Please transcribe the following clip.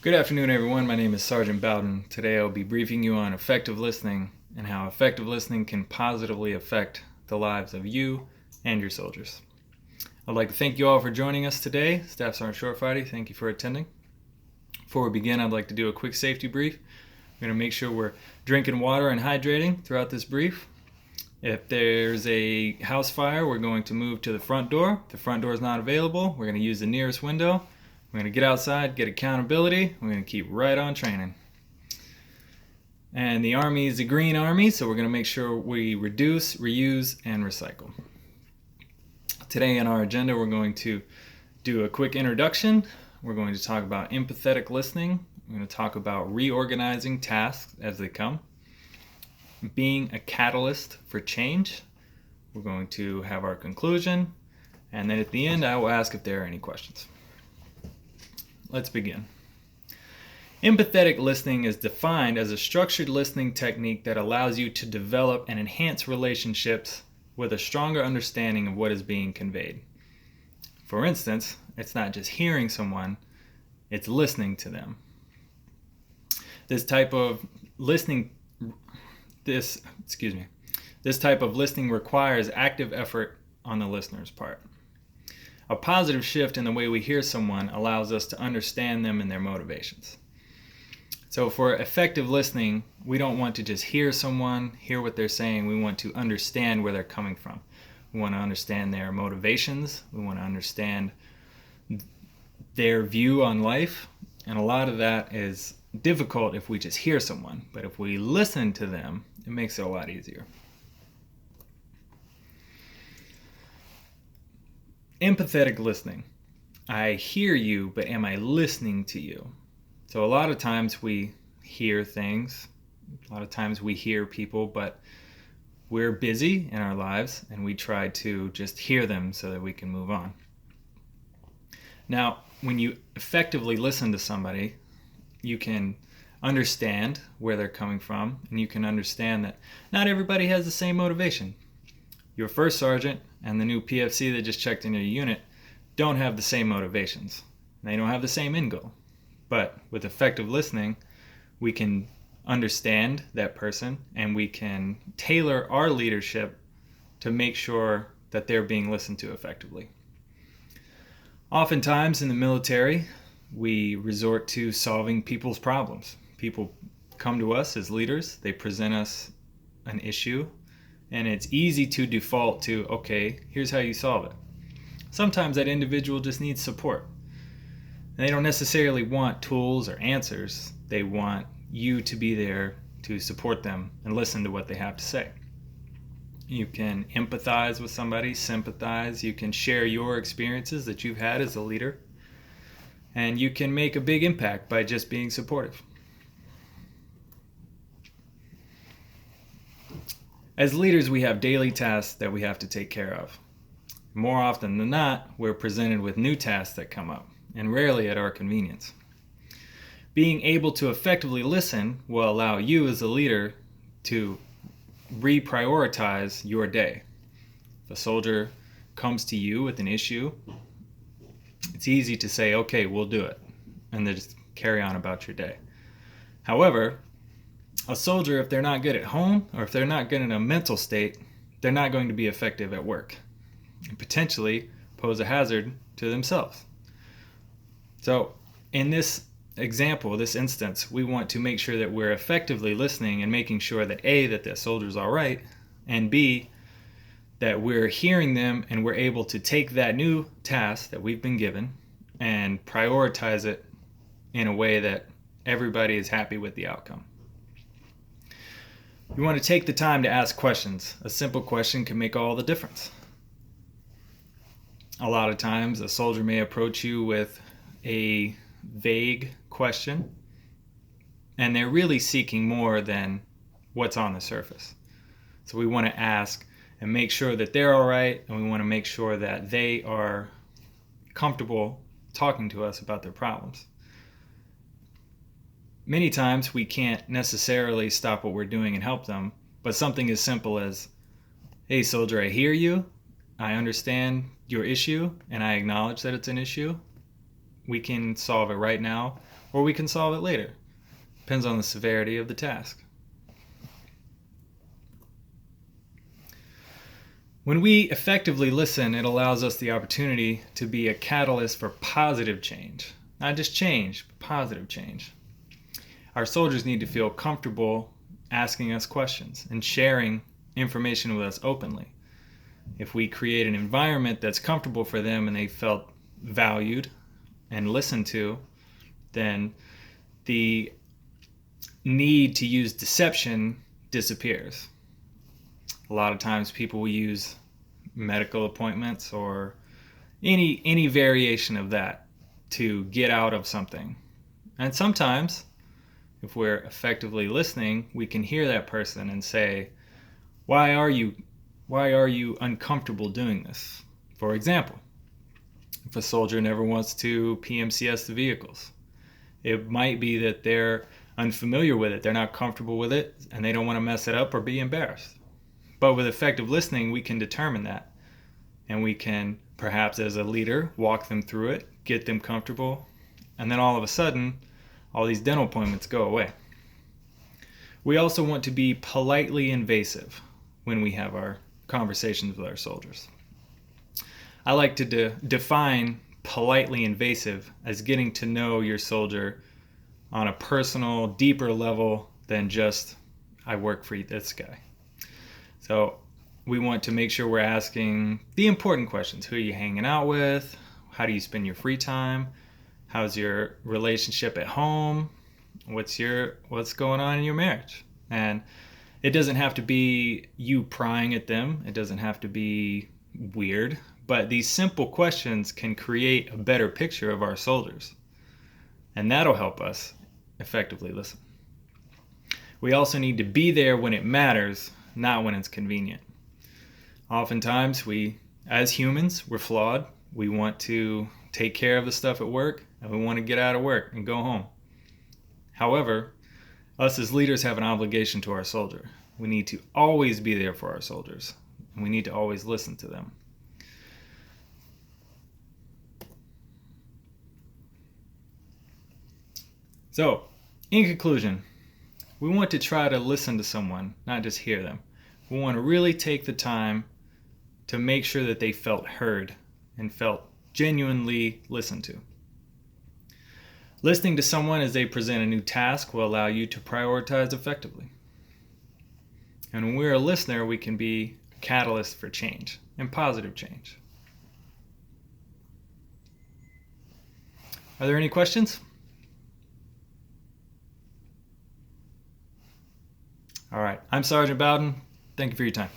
Good afternoon, everyone. My name is Sergeant Bowdon. Today I'll be briefing you on effective listening and how effective listening can positively affect the lives of you and your soldiers. I'd like to thank you all for joining us today. Staff Sergeant Short Friday, thank you for attending. Before we begin, I'd like to do a quick safety brief. We're going to make sure we're drinking water and hydrating throughout this brief. If there's a house fire, we're going to move to the front door. If the front door is not available, we're going to use the nearest window. We're going to get outside, get accountability. We're going to keep right on training. And the Army is a green Army, so we're going to make sure we reduce, reuse, and recycle. Today on our agenda, we're going to do a quick introduction. We're going to talk about empathetic listening. We're going to talk about reorganizing tasks as they come. Being a catalyst for change. We're going to have our conclusion. And then at the end, I will ask if there are any questions. Let's begin. Empathetic listening is defined as a structured listening technique that allows you to develop and enhance relationships with a stronger understanding of what is being conveyed. For instance, it's not just hearing someone, it's listening to them. This type of listening requires active effort on the listener's part. A positive shift in the way we hear someone allows us to understand them and their motivations. So for effective listening, we don't want to just hear someone, hear what they're saying. We want to understand where they're coming from. We want to understand their motivations. We want to understand their view on life. And a lot of that is difficult if we just hear someone. But if we listen to them, it makes it a lot easier. Empathetic listening. I hear you, but am I listening to you? So a lot of times we hear things, a lot of times we hear people, but we're busy in our lives and we try to just hear them so that we can move on. Now, when you effectively listen to somebody, you can understand where they're coming from, and you can understand that not everybody has the same motivation. Your first sergeant and the new PFC that just checked into your unit don't have the same motivations. They don't have the same end goal. But with effective listening, we can understand that person and we can tailor our leadership to make sure that they're being listened to effectively. Oftentimes in the military, we resort to solving people's problems. People come to us as leaders, they present us an issue, and it's easy to default to, okay, here's how you solve it. Sometimes that individual just needs support. And they don't necessarily want tools or answers. They want you to be there to support them and listen to what they have to say. You can empathize with somebody, sympathize. You can share your experiences that you've had as a leader. And you can make a big impact by just being supportive. As leaders, we have daily tasks that we have to take care of. More often than not, we're presented with new tasks that come up, and rarely at our convenience. Being able to effectively listen will allow you as a leader to reprioritize your day. If a soldier comes to you with an issue, it's easy to say, okay, we'll do it, and then just carry on about your day. However, a soldier, if they're not good at home or if they're not good in a mental state, they're not going to be effective at work and potentially pose a hazard to themselves. So in this example, this instance, we want to make sure that we're effectively listening and making sure that A, that the soldier's all right, and B, that we're hearing them and we're able to take that new task that we've been given and prioritize it in a way that everybody is happy with the outcome. You want to take the time to ask questions. A simple question can make all the difference. A lot of times a soldier may approach you with a vague question, and they're really seeking more than what's on the surface. So we want to ask and make sure that they're all right, and we want to make sure that they are comfortable talking to us about their problems. Many times we can't necessarily stop what we're doing and help them, but something as simple as, hey soldier, I hear you, I understand your issue, and I acknowledge that it's an issue, we can solve it right now, or we can solve it later. Depends on the severity of the task. When we effectively listen, it allows us the opportunity to be a catalyst for positive change. Not just change, but positive change. Our soldiers need to feel comfortable asking us questions and sharing information with us openly. If we create an environment that's comfortable for them and they felt valued and listened to, then the need to use deception disappears. A lot of times people will use medical appointments or any variation of that to get out of something. And sometimes, if we're effectively listening, we can hear that person and say, why are you uncomfortable doing this? For example, if a soldier never wants to PMCS the vehicles, it might be that they're unfamiliar with it, they're not comfortable with it, and they don't want to mess it up or be embarrassed. But with effective listening, we can determine that. And we can, perhaps as a leader, walk them through it, get them comfortable, and then all of a sudden, all these dental appointments go away. We also want to be politely invasive when we have our conversations with our soldiers. I like to define politely invasive as getting to know your soldier on a personal, deeper level than just, I work for this guy. So we want to make sure we're asking the important questions. Who are you hanging out with? How do you spend your free time? How's your relationship at home? What's going on in your marriage? And it doesn't have to be you prying at them. It doesn't have to be weird. But these simple questions can create a better picture of our soldiers. And that'll help us effectively listen. We also need to be there when it matters, not when it's convenient. Oftentimes, as humans, we're flawed. We want to take care of the stuff at work, and we want to get out of work and go home. However, us as leaders have an obligation to our soldier. We need to always be there for our soldiers, and we need to always listen to them. So, in conclusion, we want to try to listen to someone, not just hear them. We want to really take the time to make sure that they felt heard and felt genuinely listened to. Listening to someone as they present a new task will allow you to prioritize effectively. And when we're a listener, we can be a catalyst for change and positive change. Are there any questions? All right. I'm Sergeant Bowdon. Thank you for your time.